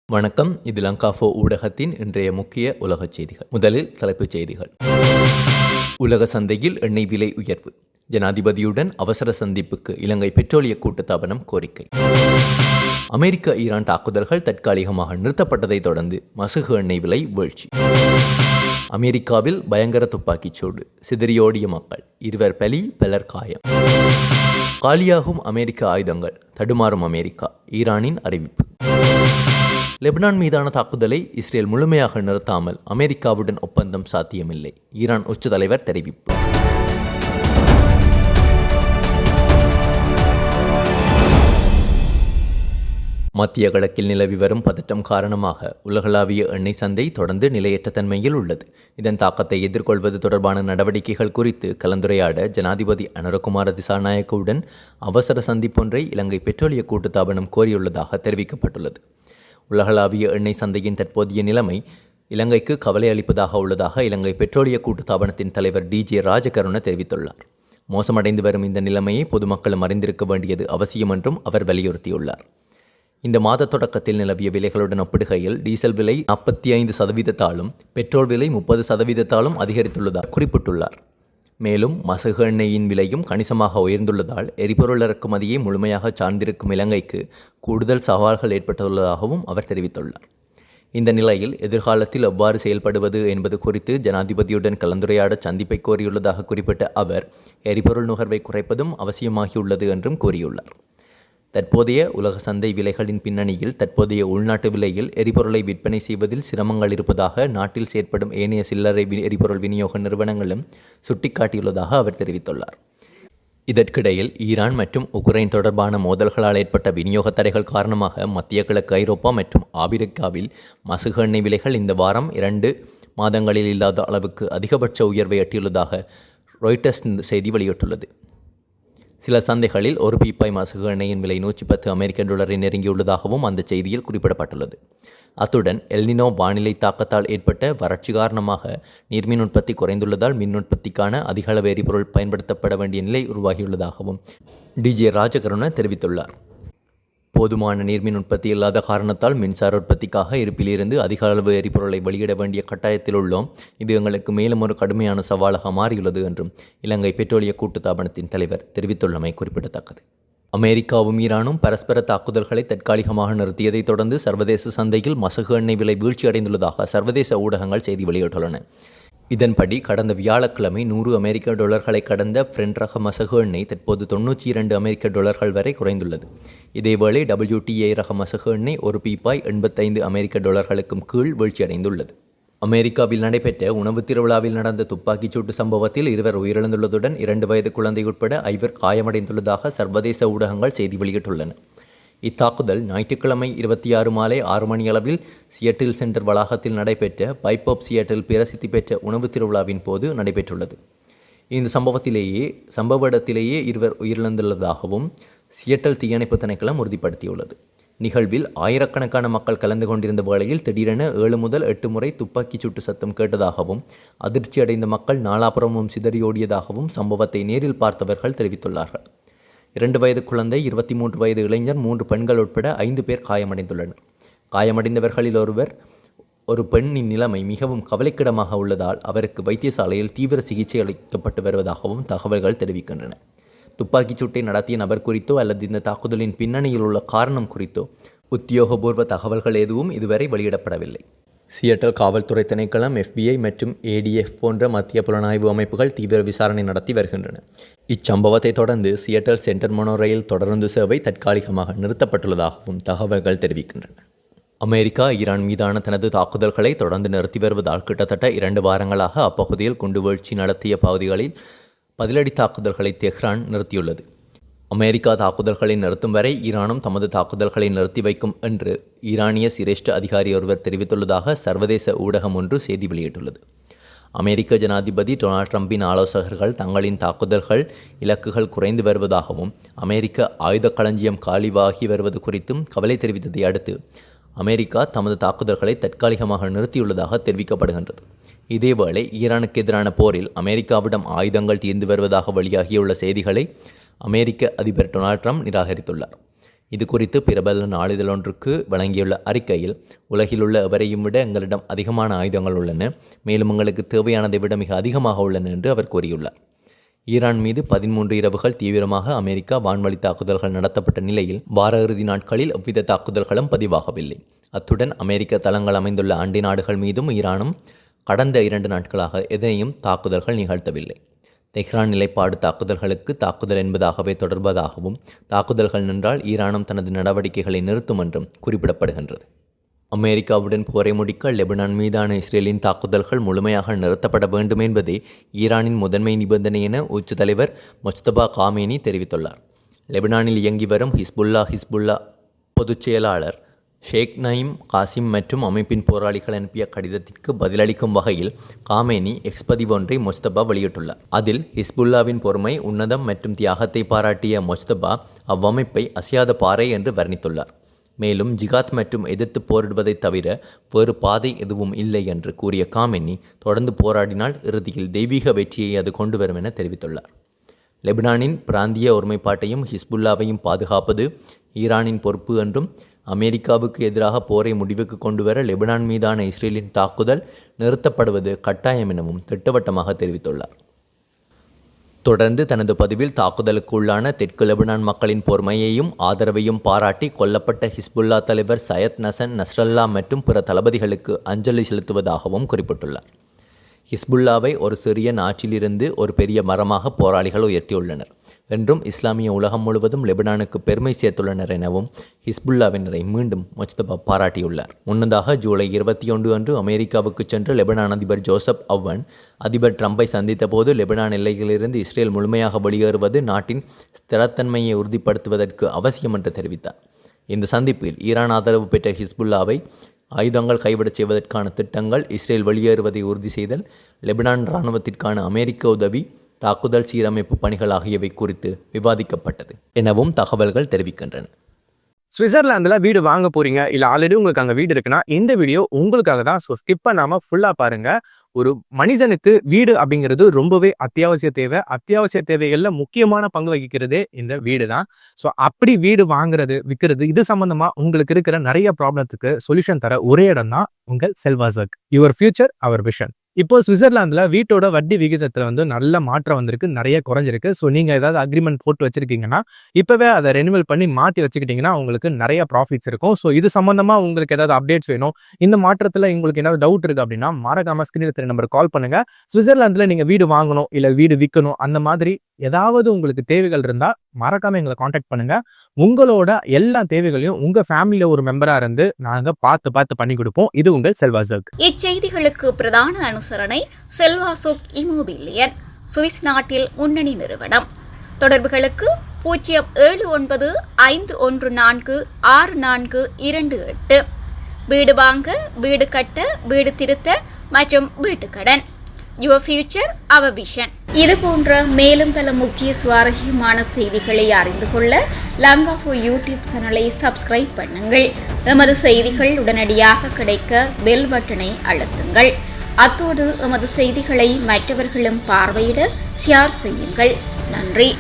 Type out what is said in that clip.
வணக்கம். இது லங்காஃபோ ஊடகத்தின் இன்றைய முக்கிய உலகச் செய்திகள். முதலில் தலைப்புச் செய்திகள். உலக சந்தையில் எண்ணெய் விலை உயர்வு. ஜனாதிபதியுடன் அவசர சந்திப்புக்கு இலங்கை பெட்ரோலிய கூட்டுத்தாபனம் கோரிக்கை. அமெரிக்க ஈரான் தாக்குதல்கள் தற்காலிகமாக நிறுத்தப்பட்டதைத் தொடர்ந்து மசகு எண்ணெய் விலை வீழ்ச்சி. அமெரிக்காவில் பயங்கர துப்பாக்கிச் சூடு, சிதறியோடிய மக்கள், 2 பலி, பலர் காயம். காலியாகும் அமெரிக்க ஆயுதங்கள், தடுமாறும் அமெரிக்கா, ஈரானின் அறிவிப்பு. லெபனான் மீதான தாக்குதலை இஸ்ரேல் முழுமையாக நிறுத்தாமல் அமெரிக்காவுடன் ஒப்பந்தம் சாத்தியமில்லை, ஈரான் உச்ச தலைவர் தெரிவிப்பு. மத்திய கிழக்கில் நிலவி வரும் பதட்டம் காரணமாக உலகளாவிய எண்ணெய் சந்தை தொடர்ந்து நிலையற்ற தன்மையில் உள்ளது. இதன் தாக்கத்தை எதிர்கொள்வது தொடர்பான நடவடிக்கைகள் குறித்து கலந்துரையாட ஜனாதிபதி அனுரகுமார திசாநாயக்கவுடன் அவசர சந்திப்பொன்றை இலங்கை பெட்ரோலிய கூட்டுத்தாபனம் கோரியுள்ளதாக தெரிவிக்கப்பட்டுள்ளது. உலகளாவிய எண்ணெய் சந்தையின் தற்போதைய நிலைமை இலங்கைக்கு கவலை அளிப்பதாக உள்ளதாக இலங்கை பெட்ரோலிய கூட்டுத்தாபனத்தின் தலைவர் டிஜே ராஜகருண தெரிவித்துள்ளார். மோசமடைந்து வரும் இந்த நிலைமையை பொதுமக்களும் அறிந்திருக்க வேண்டியது அவசியம் என்றும் அவர் வலியுறுத்தியுள்ளார். இந்த மாத தொடக்கத்தில் நிலவிய விலைகளுடன் ஒப்பிடுகையில் டீசல் விலை 45%, பெட்ரோல் விலை 30% அதிகரித்துள்ளதாக குறிப்பிட்டுள்ளார். மேலும் மசகு எண்ணெயின் விலையும் கணிசமாக உயர்ந்துள்ளதால் எரிபொருள் இறக்குமதியை முழுமையாக சார்ந்திருக்கும் இலங்கைக்கு கூடுதல் சவால்கள் ஏற்பட்டுள்ளதாகவும் அவர் தெரிவித்துள்ளார். இந்த நிலையில் எதிர்காலத்தில் எவ்வாறு செயல்படுவது என்பது குறித்து ஜனாதிபதியுடன் கலந்துரையாட சந்திப்பை கோரியுள்ளதாக குறிப்பிட்ட அவர் எரிபொருள் நுகர்வை குறைப்பதும் அவசியமாகியுள்ளது என்றும் கூறியுள்ளார். தற்போதைய உலக சந்தை விலைகளின் பின்னணியில் தற்போதைய உள்நாட்டு விலையில் எரிபொருளை விற்பனை செய்வதில் சிரமங்கள் இருப்பதாக நாட்டில் செயற்படும் ஏனைய சில்லறை எரிபொருள் விநியோக நிறுவனங்களும் சுட்டிக்காட்டியுள்ளதாக அவர் தெரிவித்துள்ளார். இதற்கிடையில் ஈரான் மற்றும் உக்ரைன் தொடர்பான மோதல்களால் ஏற்பட்ட விநியோக தடைகள் காரணமாக மத்திய கிழக்கு ஐரோப்பா மற்றும் ஆபிரிக்காவில் மசகு எண்ணெய் விலைகள் இந்த வாரம் 2 மாதங்களில் இல்லாத அளவுக்கு அதிகபட்ச உயர்வை எட்டியுள்ளதாக ராய்ட்டர்ஸ் செய்தி வெளியிட்டுள்ளது. சில சந்தைகளில் ஒரு பீப்பாய் மசகு எண்ணெயின் விலை $110 நெருங்கியுள்ளதாகவும் அந்த செய்தியில் குறிப்பிடப்பட்டுள்ளது. அத்துடன் எல்னினோ வானிலை தாக்கத்தால் ஏற்பட்ட வறட்சி காரணமாக நீர்மின் உற்பத்தி குறைந்துள்ளதால் மின் உற்பத்திக்கான அதிகளவு எரிபொருள் பயன்படுத்தப்பட வேண்டிய நிலை உருவாகியுள்ளதாகவும் டிஜே ராஜகருண தெரிவித்துள்ளார். போதுமான நீர்மின் உற்பத்தி இல்லாத காரணத்தால் மின்சார உற்பத்திக்காக இருப்பிலிருந்து அதிக அளவு எரிபொருளை வெளியிட வேண்டிய கட்டாயத்தில் உள்ளோம். இது எங்களுக்கு மேலும் ஒரு கடுமையான சவாலாக மாறியுள்ளது என்றும் இலங்கை பெட்ரோலிய கூட்டுத்தாபனத்தின் தலைவர் தெரிவித்துள்ளமை குறிப்பிடத்தக்கது. அமெரிக்காவும் ஈரானும் பரஸ்பர தாக்குதல்களை தற்காலிகமாக நிறுத்தியதைத் தொடர்ந்து சர்வதேச சந்தையில் மசகு எண்ணெய் விலை வீழ்ச்சியடைந்துள்ளதாக சர்வதேச ஊடகங்கள் செய்தி வெளியிட்டுள்ளன. இதன்படி கடந்த வியாழக்கிழமை $100 கடந்த பிரெண்ட் ரக மசகு எண்ணெய் தற்போது $92 வரை குறைந்துள்ளது. இதேவேளை WTI ரக மசகு எண்ணெய் ஒரு பீப்பாய் $85 கீழ் வீழ்ச்சியடைந்துள்ளது. அமெரிக்காவில் நடைபெற்ற உணவு திருவிழாவில் நடந்த துப்பாக்கிச் சூட்டு சம்பவத்தில் 2 உயிரிழந்துள்ளதுடன் 2 வயது குழந்தை உட்பட 5 காயமடைந்துள்ளதாக சர்வதேச ஊடகங்கள் செய்தி வெளியிட்டுள்ளன. இத்தாக்குதல் ஞாயிற்றுக்கிழமை 26 மாலை 6 மணியளவில் சியட்டில் சென்டர் வளாகத்தில் நடைபெற்ற பைப் ஆப் சியட்டில் பிரசித்தி பெற்ற உணவு திருவிழாவின் போது நடைபெற்றுள்ளது. இந்த சம்பவ இடத்திலேயே 2 உயிரிழந்துள்ளதாகவும் சியட்டல் தீயணைப்பு திணைக்களம் உறுதிப்படுத்தியுள்ளது. நிகழ்வில் ஆயிரக்கணக்கான மக்கள் கலந்து கொண்டிருந்த வேளையில் திடீரென 7 முதல் 8 முறை துப்பாக்கிச் சூட்டு சத்தம் கேட்டதாகவும் அதிர்ச்சியடைந்த மக்கள் நாலாபுறமும் சிதறியோடியதாகவும் சம்பவத்தை நேரில் பார்த்தவர்கள் தெரிவித்துள்ளார்கள். 2 வயது குழந்தை, 23 வயது இளைஞர், 3 பெண்கள் உட்பட 5 பேர் காயமடைந்துள்ளனர். காயமடைந்தவர்களில் ஒரு பெண்ணின் நிலைமை மிகவும் கவலைக்கிடமாக உள்ளதால் அவருக்கு வைத்தியசாலையில் தீவிர சிகிச்சை அளிக்கப்பட்டு வருவதாகவும் தகவல்கள் தெரிவிக்கின்றன. துப்பாக்கிச் சூட்டை நடத்திய நபர் குறித்தோ அல்லது இந்த தாக்குதலின் பின்னணியில் உள்ள காரணம் குறித்தோ உத்தியோகபூர்வ தகவல்கள் எதுவும் இதுவரை வெளியிடப்படவில்லை. சியட்டல் காவல்துறை திணைக்களம், FBI மற்றும் ADF போன்ற மத்திய புலனாய்வு அமைப்புகள் தீவிர விசாரணை நடத்தி வருகின்றன. இச்சம்பவத்தை தொடர்ந்து சியட்டல் சென்டர் மோனோ ரயில் தொடருந்து சேவை தற்காலிகமாக நிறுத்தப்பட்டுள்ளதாகவும் தகவல்கள் தெரிவிக்கின்றன. அமெரிக்கா ஈரான் மீதான தனது தாக்குதல்களை தொடர்ந்து நிறுத்தி வருவதால் கிட்டத்தட்ட 2 வாரங்களாக அப்பகுதியில் குண்டுவீழ்ச்சி நடத்திய பகுதிகளில் பதிலடி தாக்குதல்களை தெஹ்ரான் நிறுத்தியுள்ளது. அமெரிக்கா தாக்குதல்களை நிறுத்தும் வரை ஈரானும் தமது தாக்குதல்களை நிறுத்தி வைக்கும் என்று ஈரானிய சிரேஷ்ட அதிகாரி ஒருவர் தெரிவித்துள்ளதாக சர்வதேச ஊடகம் ஒன்று செய்தி வெளியிட்டுள்ளது. அமெரிக்க ஜனாதிபதி டொனால்ட் ட்ரம்பின் ஆலோசகர்கள் தங்களின் தாக்குதல்கள் இலக்குகள் குறைந்து வருவதாகவும் அமெரிக்க ஆயுத களஞ்சியம் காலிவாகி வருவது குறித்தும் கவலை தெரிவித்ததை அடுத்து அமெரிக்கா தமது தாக்குதல்களை தற்காலிகமாக நிறுத்தியுள்ளதாக தெரிவிக்கப்படுகின்றது. இதேவேளை ஈரானுக்கு எதிரான போரில் அமெரிக்காவிடம் ஆயுதங்கள் தீர்ந்து வருவதாக வெளியாகியுள்ள செய்திகளை அமெரிக்க அதிபர் டொனால்ட் ட்ரம்ப் நிராகரித்துள்ளார். இது குறித்து பிரபல நாளிதழ் ஒன்றுக்கு வழங்கியுள்ள அறிக்கையில், உலகிலுள்ள எவரையும் விட எங்களிடம் அதிகமான ஆயுதங்கள் உள்ளன, மேலும் எங்களுக்கு தேவையானதை விட மிக அதிகமாக உள்ளன என்று அவர் கூறியுள்ளார். ஈரான் மீது 13 இரவுகள் தீவிரமாக அமெரிக்கா வான்வழி தாக்குதல்கள் நடத்தப்பட்ட நிலையில் வார இறுதி நாட்களில் எவ்வித தாக்குதல்களும் பதிவாகவில்லை. அத்துடன் அமெரிக்க தளங்கள் அமைந்துள்ள அண்டை நாடுகள் மீதும் ஈரானும் கடந்த 2 நாட்களாக எதனையும் தாக்குதல்கள் நிகழ்த்தவில்லை. தெஹ்ரான் நிலைப்பாடு தாக்குதல்களுக்கு தாக்குதல் என்பதாகவே தொடர்வதாகவும், தாக்குதல்கள் நின்றால் ஈரானும் தனது நடவடிக்கைகளை நிறுத்தும் என்றும் குறிப்பிடப்படுகின்றது. அமெரிக்காவுடன் போரை முடிக்க லெபனான் மீதான இஸ்ரேலின் தாக்குதல்கள் முழுமையாக நிறுத்தப்பட வேண்டும் என்பதே ஈரானின் முதன்மை நிபந்தனை என உச்ச தலைவர் மொஜ்தபா காமேனி தெரிவித்துள்ளார். லெபனானில் இயங்கி வரும் ஹிஸ்புல்லா பொதுச் செயலாளர் ஷேக் நயீம் காசிம் மற்றும் அமைப்பின் போராளிகள் அனுப்பிய கடிதத்திற்கு பதிலளிக்கும் வகையில் காமேனி எக்ஸ் பதிவு ஒன்றை மொஜ்தபா வெளியிட்டுள்ளார். அதில் ஹிஸ்புல்லாவின் பொறுமை, உன்னதம் மற்றும் தியாகத்தை பாராட்டிய மொஜ்தபா அவ்வமைப்பை அசையாத பாறை என்று வர்ணித்துள்ளார். மேலும் ஜிகாத் மற்றும் எதிர்த்து போரிடுவதை தவிர வேறு பாதை எதுவும் இல்லை என்று கூறிய காமெனி, தொடர்ந்து போராடினால் இறுதியில் தெய்வீக வெற்றியை அது கொண்டு வரும் என தெரிவித்துள்ளார். லெபனானின் பிராந்திய ஒருமைப்பாட்டையும் ஹிஸ்புல்லாவையும் பாதுகாப்பது ஈரானின் பொறுப்பு என்றும், அமெரிக்காவுக்கு எதிராக போரை முடிவுக்கு கொண்டுவர லெபனான் மீதான இஸ்ரேலின் தாக்குதல் நிறுத்தப்படுவது கட்டாயம் எனவும் திட்டவட்டமாக தெரிவித்துள்ளார். தொடர்ந்து தனது பதிவில் தாக்குதலுக்கு உள்ளான தெற்கு லெபனான் மக்களின் பொறுமையையும் ஆதரவையும் பாராட்டி கொல்லப்பட்ட ஹிஸ்புல்லா தலைவர் சையத் நசன் நஸ்ரல்லா மற்றும் பிற தளபதிகளுக்கு அஞ்சலி செலுத்துவதாகவும் குறிப்பிட்டுள்ளார். ஹிஸ்புல்லாவை ஒரு சிறிய நாற்றிலிருந்து ஒரு பெரிய மரமாக போராளிகள் உயர்த்தியுள்ளனர் என்றும், இஸ்லாமிய உலகம் முழுவதும் லெபனானுக்கு பெருமை சேர்த்துள்ளனர் எனவும் ஹிஸ்புல்லாவினரை மீண்டும் மொஜ்தபா பாராட்டியுள்ளார். முன்னதாக ஜூலை 21 அன்று அமெரிக்காவுக்கு சென்ற லெபனான் அதிபர் ஜோசப் அவ்வன் அதிபர் ட்ரம்பை சந்தித்த போது, லெபனான் எல்லைகளிலிருந்து இஸ்ரேல் முழுமையாக வெளியேறுவது நாட்டின் ஸ்திரத்தன்மையை உறுதிப்படுத்துவதற்கு அவசியம் என்று தெரிவித்தார். இந்த சந்திப்பில் ஈரான் ஆதரவு பெற்ற ஹிஸ்புல்லாவை ஆயுதங்கள் கைவிடச் செய்வதற்கான திட்டங்கள், இஸ்ரேல் வெளியேறுவதை உறுதி செய்தல், லெபனான் இராணுவத்திற்கான அமெரிக்க உதவி, தாக்குதல் சீரமைப்பு பணிகள் ஆகியவை குறித்து விவாதிக்கப்பட்டது எனவும் தகவல்கள் தெரிவிக்கின்றன. சுவிட்சர்லாந்துல வீடு வாங்க போறீங்க, இல்ல ஆல்ரெடி உங்களுக்கு அங்க வீடு இருக்குன்னா இந்த வீடியோ உங்களுக்காக தான். ஸோ ஸ்கிப் பண்ணாம ஃபுல்லா பாருங்க. ஒரு மனிதனுக்கு வீடு அப்படிங்கிறது ரொம்பவே அத்தியாவசிய தேவை. அத்தியாவசிய தேவைகள்ல முக்கியமான பங்கு வகிக்கிறதே இந்த வீடு தான். ஸோ அப்படி வீடு வாங்குறது, விற்கிறது, இது சம்பந்தமா உங்களுக்கு இருக்கிற நிறைய ப்ராப்ளத்துக்கு சொல்யூஷன் தர ஒரே இடம் தான் உங்கள் செல்வாசக். Your future our vision. இப்போ சுவிட்சர்லாந்துல வீட்டோட வட்டி விகிதத்துல நல்ல மாற்றம் வந்திருக்கு, நிறைய குறைஞ்சிருக்கு. ஸோ நீங்க ஏதாவது அக்ரிமெண்ட் போட்டு வச்சிருக்கீங்கன்னா இப்பவே அதை ரெனிவல் பண்ணி மாற்றி வச்சுக்கிட்டீங்கன்னா உங்களுக்கு நிறைய ப்ராஃபிட்ஸ் இருக்கும். ஸோ இது சம்பந்தமா உங்களுக்கு ஏதாவது அப்டேட்ஸ் வேணும், இந்த மாற்றத்துல உங்களுக்கு ஏதாவது டவுட் இருக்கு அப்படின்னா மறக்காம ஸ்கிரீன்ல தெரிய நம்பர் கால் பண்ணுங்க. சுவிட்சர்லாந்துல நீங்க வீடு வாங்கணும், இல்ல வீடு விற்கணும், அந்த மாதிரி ஏதாவது உங்களுக்கு தேவைகள் இருந்தா மறக்காம எங்களை காண்டாக்ட் பண்ணுங்க. உங்களோட எல்லா தேவைகளையும் உங்க ஃபேமிலியில ஒரு மெம்பரா இருந்து நாங்க பார்த்து பண்ணி கொடுப்போம். இது உங்கள் செல்வாசோக். இச்செய்திகளுக்கு பிரதான அனுசரணை செல்வாசோக் இமோபிலியன், சுவிஸ் நாட்டில் முன்னணி நிறுவனம். தொடர்புகளுக்கு 07951464428. வீடு வாங்க, வீடு கட்ட, வீடு திருத்த மற்றும் வீட்டுக்கடன். Your future our vision. இது போன்ற மேலும் பல முக்கிய சுவாரஸ்யமான செய்திகளை அறிந்து கொள்ள லங்காஃபோ யூடியூப் சேனலை சப்ஸ்கிரைப் பண்ணுங்கள். எமது செய்திகள் உடனடியாக கிடைக்க பெல் பட்டனை அழுத்துங்கள். அத்தோடு எமது செய்திகளை மற்றவர்களும் பார்வையிட ஷேர் செய்யுங்கள். நன்றி.